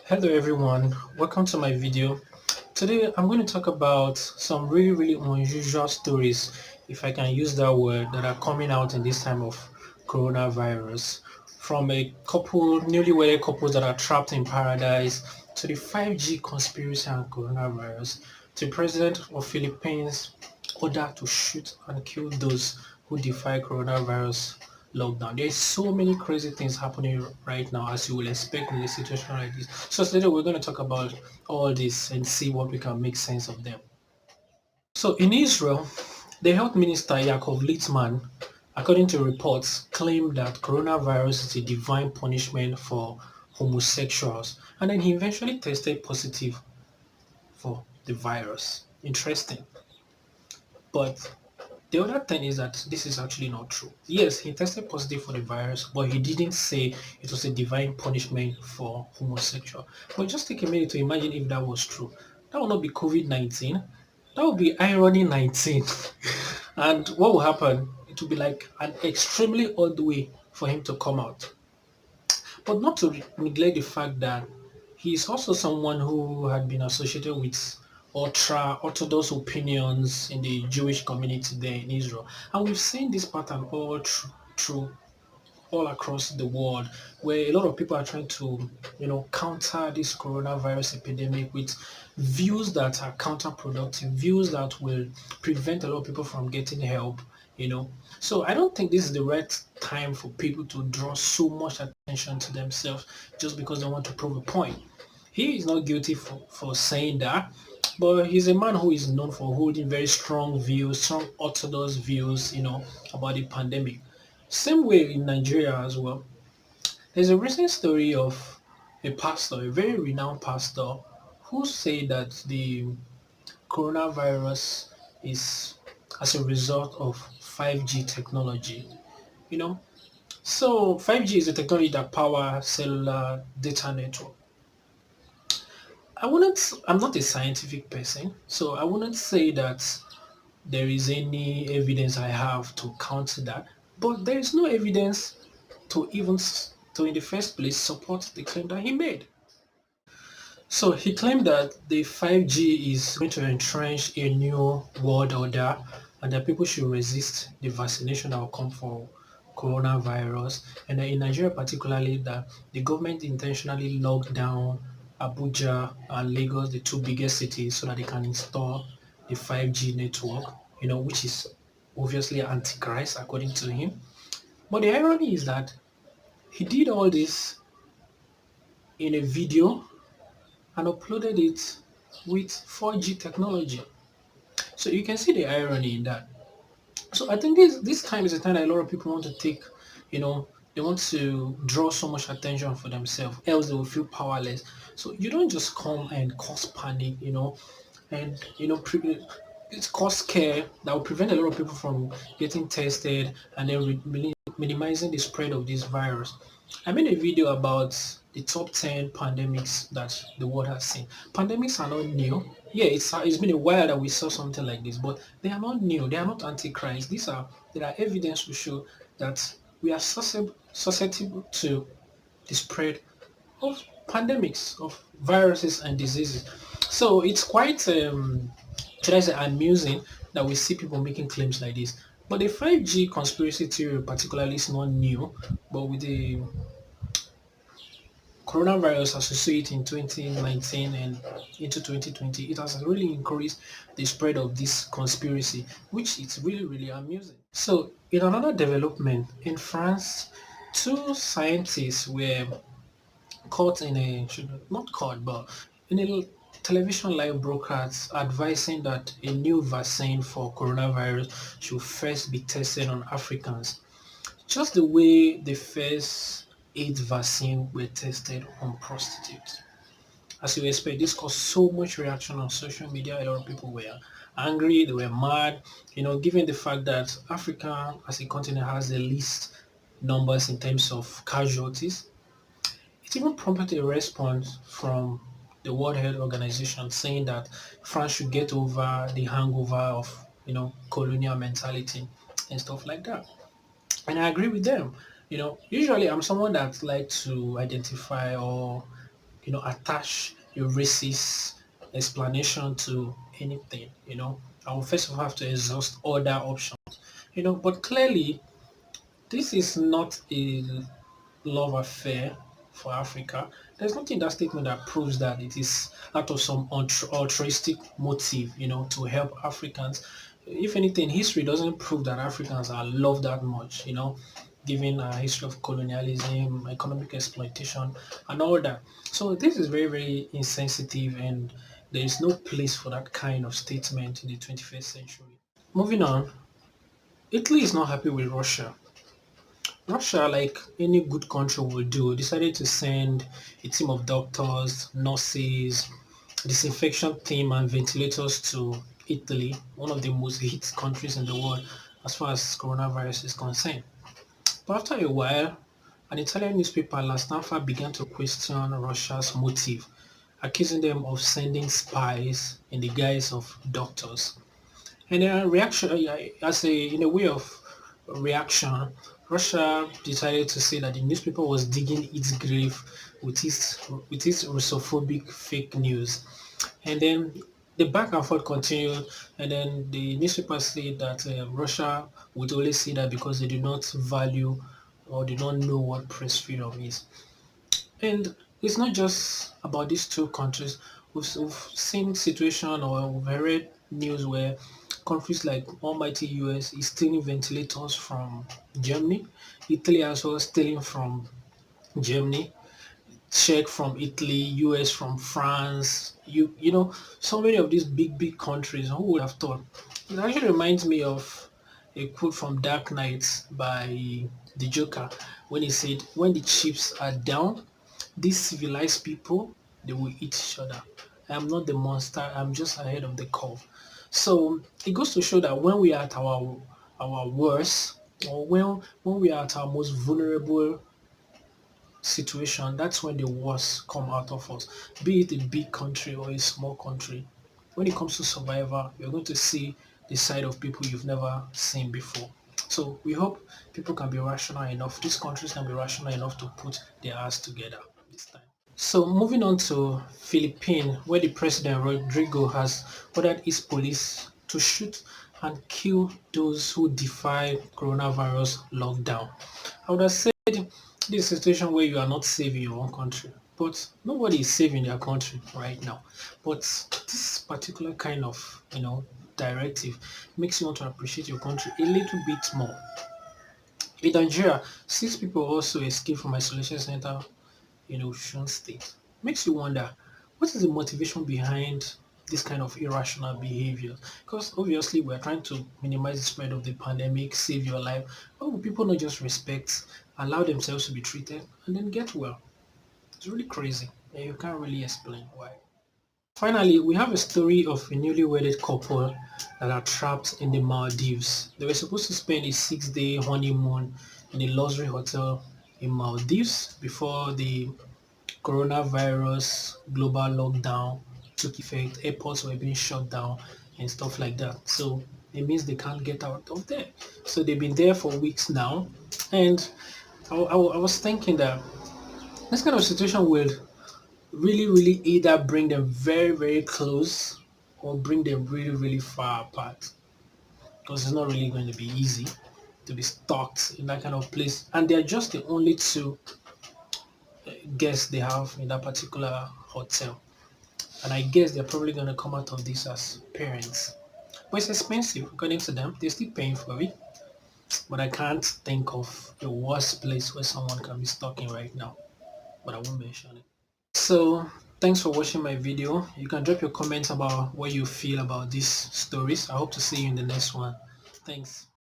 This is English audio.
Hello everyone, welcome to my video. Today I'm going to talk about some really unusual stories, if I can use that word, that are coming out in this time of coronavirus. From a couple, newly wedded couples that are trapped in paradise, to the 5G conspiracy and coronavirus, to the president of Philippines order to shoot and kill those who defy coronavirus lockdown. There's so many crazy things happening right now, as you will expect in a situation like this. So today we're going to talk about all this and see what we can make sense of them. So in Israel, the health minister Yaakov Litzman, according to reports, claimed that coronavirus is a divine punishment for homosexuals, and then he eventually tested positive for the virus. Interesting. But the other thing is that this is actually not true. Yes, he tested positive for the virus, but he didn't say it was a divine punishment for homosexual. But just take a minute to imagine if that was true. That would not be COVID-19. That would be irony 19. And what will happen? It will be like an extremely odd way for him to come out. But not to neglect the fact that he is also someone who had been associated with ultra orthodox opinions in the Jewish community there in Israel. And we've seen this pattern through all across the world, where a lot of people are trying to, counter this coronavirus epidemic with views that are counterproductive, views that will prevent a lot of people from getting help, you know. So I don't think this is the right time for people to draw so much attention to themselves just because they want to prove a point. He is not guilty for saying that, but he's a man who is known for holding very strong views, strong orthodox views, about the pandemic. Same way in Nigeria as well. There's a recent story of a pastor, a very renowned pastor, who said that the coronavirus is as a result of 5G technology. You know, so 5G is a technology that powers cellular data network. I'm not a scientific person, so I wouldn't say that there is any evidence I have to counter that. But there is no evidence to in the first place support the claim that he made. So he claimed that the 5G is going to entrench a new world order and that people should resist the vaccination that will come for coronavirus. And that in Nigeria particularly, that the government intentionally locked down Abuja and Lagos, the two biggest cities, so that they can install the 5G network, which is obviously antichrist according to him. But the irony is that he did all this in a video and uploaded it with 4G technology. So you can see the irony in that. So I think this time is a time that a lot of people want to take, they want to draw so much attention for themselves, else they will feel powerless. So you don't just come and cause panic, and it's cause care that will prevent a lot of people from getting tested and then minimizing the spread of this virus. I made a video about the top 10 pandemics that the world has seen. Pandemics are not new. Yeah, it's been a while that we saw something like this, but they are not new. They are not antichrist. There are evidence to show that we are susceptible to the spread of pandemics, of viruses and diseases. So it's quite, should I say, amusing that we see people making claims like this. But the 5G conspiracy theory particularly is not new, but with the coronavirus associated in 2019 and into 2020, it has really increased the spread of this conspiracy, which is really amusing. So in another development, in France, two scientists were caught in a not caught but in a television live broadcast advising that a new vaccine for coronavirus should first be tested on Africans, just the way the first AIDS vaccine were tested on prostitutes. As you expect, this caused so much reaction on social media. A lot of people were angry, they were mad, given the fact that Africa as a continent has the least numbers in terms of casualties. It even prompted a response from the World Health Organization saying that France should get over the hangover of, colonial mentality and stuff like that. And I agree with them. Usually I'm someone that like to identify or, attach a racist explanation to anything. I will first of all have to exhaust other options. But clearly this is not a love affair for Africa. There's nothing in that statement that proves that it is out of some altruistic motive, to help Africans. If anything, history doesn't prove that Africans are loved that much, given a history of colonialism, economic exploitation, and all that. So this is very, very insensitive, and there is no place for that kind of statement in the 21st century. Moving on, Italy is not happy with Russia. Russia, like any good country would do, decided to send a team of doctors, nurses, disinfection team, and ventilators to Italy, one of the most hit countries in the world as far as coronavirus is concerned. But after a while, an Italian newspaper, La Stampa, began to question Russia's motive, accusing them of sending spies in the guise of doctors. And a reaction, as a in a way of reaction, Russia decided to say that the newspaper was digging its grave with its Russophobic fake news. And then the back and forth continued, and then the newspaper said that Russia would only say that because they do not value or do not know what press freedom is. And it's not just about these two countries. We've seen situation or we've heard news where countries like almighty US is stealing ventilators from Germany, Italy as well stealing from Germany, Czech from Italy, US from France. So many of these big countries. Who would have thought? It actually reminds me of a quote from Dark Knight by the Joker when he said, "When the chips are down, these civilized people, they will eat each other. I am not the monster. I'm just ahead of the curve." So it goes to show that when we are at our worst, or when we are at our most vulnerable situation, that's when the worst come out of us. Be it a big country or a small country. When it comes to survival, you're going to see the side of people you've never seen before. So we hope people can be rational enough. These countries can be rational enough to put their ass together this time. So moving on to Philippines, where the president Rodrigo has ordered his police to shoot and kill those who defy coronavirus lockdown. I would have said this is a situation where you are not saving your own country, but nobody is saving their country right now. But this particular kind of directive makes you want to appreciate your country a little bit more. In Nigeria, 6 people also escaped from isolation center in Ocean State. Makes you wonder, what is the motivation behind this kind of irrational behavior? Because obviously we're trying to minimize the spread of the pandemic, save your life. Why would people not just respect, allow themselves to be treated, and then get well? It's really crazy, and you can't really explain why. Finally, we have a story of a newly wedded couple that are trapped in the Maldives. They were supposed to spend a 6-day honeymoon in a luxury hotel in Maldives before the coronavirus global lockdown took effect. Airports were being shut down and stuff like that. So it means they can't get out of there. So they've been there for weeks now. And I was thinking that this kind of situation will really either bring them very, very close or bring them really, really far apart. Because it's not really going to be easy to be stuck in that kind of place. And they're just the only two guests they have in that particular hotel. And I guess they're probably going to come out of this as parents. But it's expensive, according to them. They're still paying for it. But I can't think of a worse place where someone can be stuck in right now. But I won't mention it. So thanks for watching my video. You can drop your comments about what you feel about these stories. I hope to see you in the next one. Thanks.